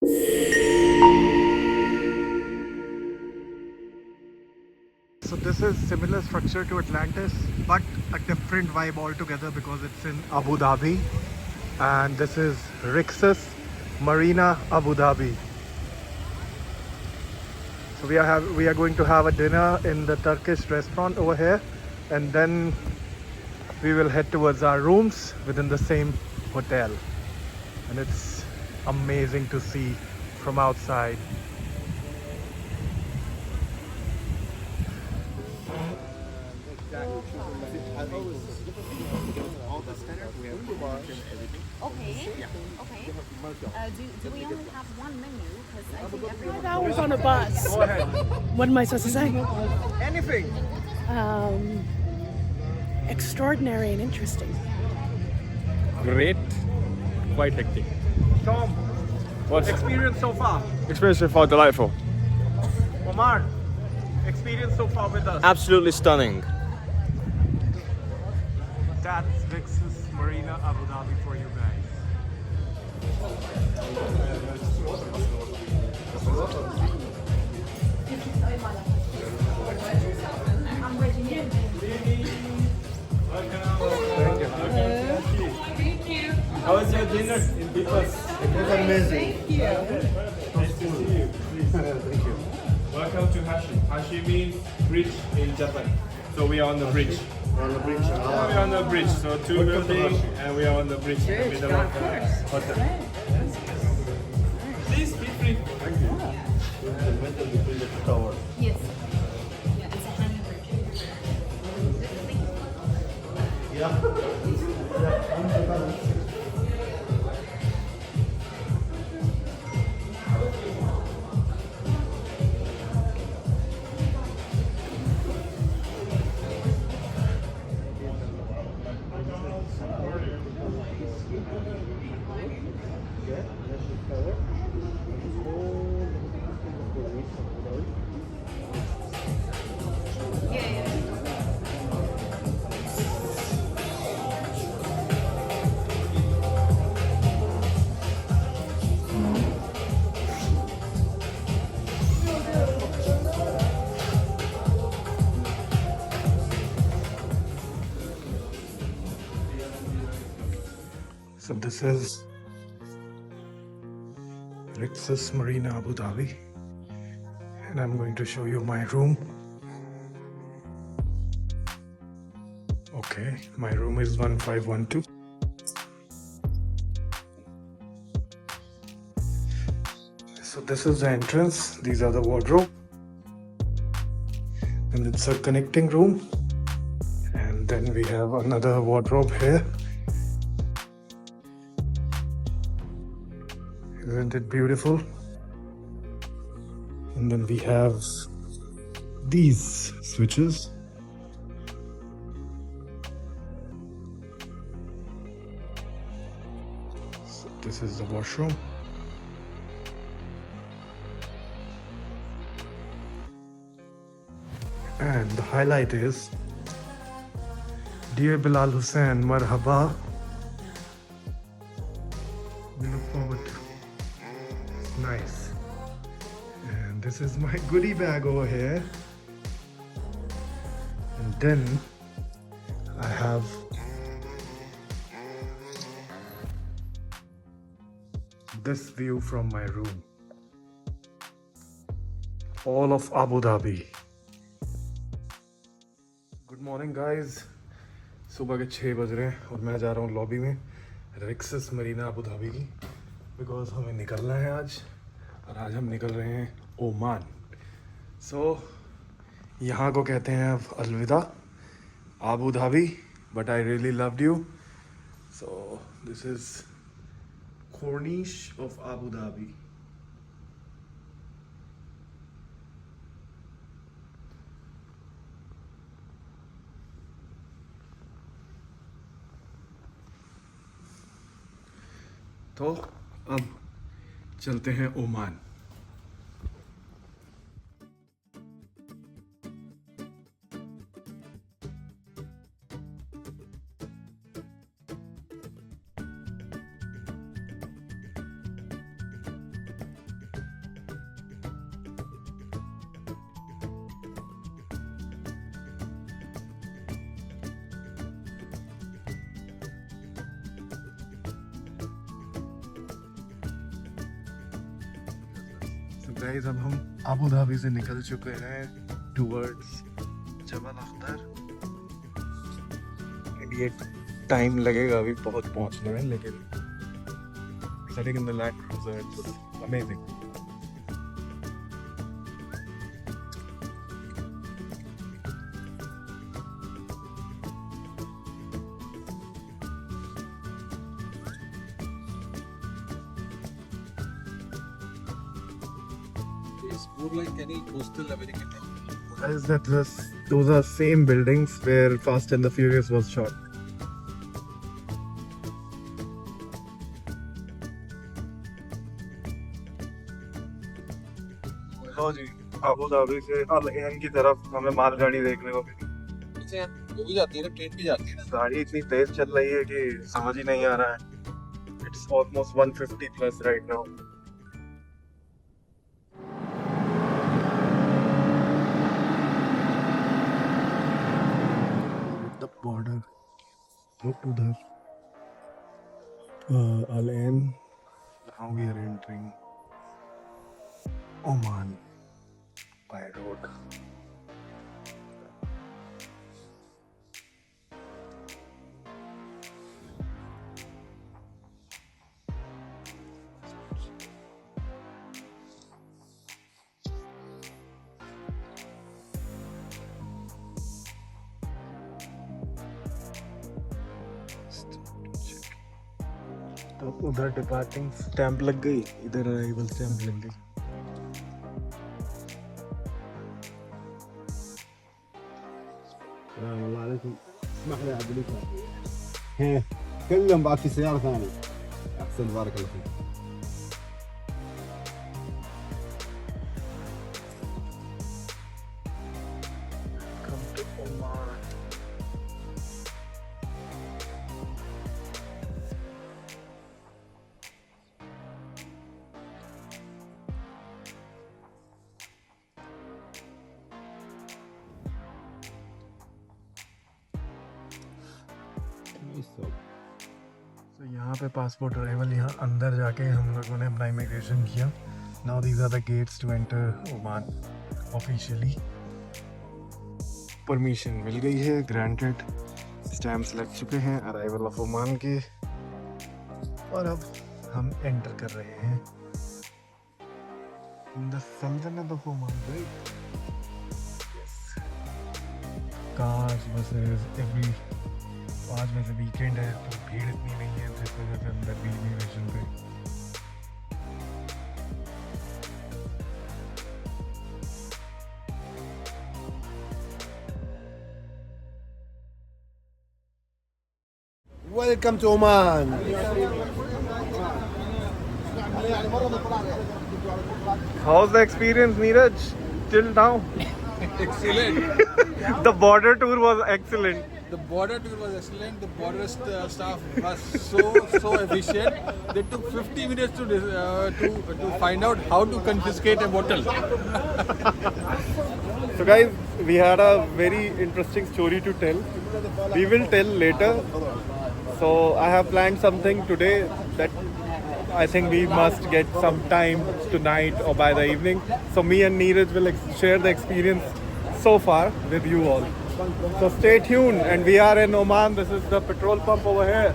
So this is similar structure to Atlantis, but a different vibe altogether because it's in Abu Dhabi, and this is Rixos Marina Abu Dhabi. So we are going to have a dinner in the Turkish restaurant over here, and then we will head towards our rooms within the same hotel. And it's amazing to see from outside. Okay. Okay. Do we only have one menu? Because I think everyone. 5 hours on a bus. What am I supposed to say? Anything. Extraordinary and interesting. Great, quite hectic. Tom, What's experience so far? experience so far? Delightful. Omar, experience so far with us. Absolutely stunning. That's Rixos Marina Abu Dhabi for you guys. How was your dinner in Bifas? It was amazing. Nice to see you. Please. Thank you. Welcome to Hashi. Hashi means bridge in Japan. So we are on the bridge. On the bridge. We are on the bridge. So two buildings and we are on the bridge in the middle of the hotel. Please feel free. Thank you. The middle between the two towers. Yes. Yeah, it's a hanging bridge. Yeah, yeah. So this is Rixos Marina Abu Dhabi, and I'm going to show you my room. Okay, my room is 1512. So this is the entrance. These are the wardrobe, and it's a connecting room, and then we have another wardrobe here. Isn't it beautiful? And then we have these switches. So this is the washroom. And the highlight is, Dear Bilal Hussain, marhaba. We look forward to. Nice. And this is my goodie bag over here. And then I have this view from my room. All of Abu Dhabi. Good morning guys. सुबह के 6 बज रहे हैं और मैं जा रहा हूँ लॉबी में रिक्सस मरीना अबू धाबी की, बिकॉज हमें निकलना है आज, और आज हम निकल रहे हैं ओमान. यहाँ को कहते हैं अब अलविदा Abu Dhabi, but I really loved you. So this is Cornish of Abu Dhabi. तो अब चलते हैं ओमान. गाइस अब हम अबू धाबी से निकल चुके हैं टूवर्ड्स जबल अख्तर। ये टाइम लगेगा अभी बहुत पहुंचने में, लेकिन setting in the Land Cruiser, it was amazing. It's more like any coastal American town. Those are same buildings where Fast and the Furious was shot. लो जी, अबू धाबी से अल एन की तरफ हमें मालगाड़ी देखने को मिली। पीछे वो भी जाती है ना, ट्रेन भी जाती है ना। गाड़ी इतनी तेज चल रही है कि समझ ही नहीं आ रहा है। It's almost 150 plus right now. The border. Look to the Al Ain. Now we are entering Oman by road. तो उधर डिपार्टिंग स्टैंप लग गई, इधर अराइवल स्टैंप लग गई। السلام عليكم. اسمح لي اعدلك. كلهم بعد في سيارة ثانية. احسن بارك الله فيك. Come to Oman. तो यहाँ पे पासपोर्ट अराइवल, यहाँ अंदर जाके हम लोगों ने अपना इमिग्रेशन किया। Now these are the gates to enter Oman officially. Permission मिल गई है, ग्रांटेड, स्टैम्प्स लग चुके हैं अराइवल ऑफ ओमान के, और अब हम एंटर कर रहे हैं इन द सल्तनत of Oman, right? Yes. Cars, buses, every, आज वैसे वीकेंड है तो भीड़ इतनी नहीं है, जिस वजह से अंदर भी इमिग्रेशन पे Welcome to Oman. How's the experience, Neeraj, till now? Excellent. The border tour was excellent. The border tour was excellent. The border staff was so efficient. They took 50 minutes to find out how to confiscate a bottle. So guys, we had a very interesting story to tell. We will tell later. So I have planned something today that I think we must get some time tonight or by the evening. So me and Neeraj will share the experience so far with you all. So stay tuned, and we are in Oman. This is the petrol pump over here.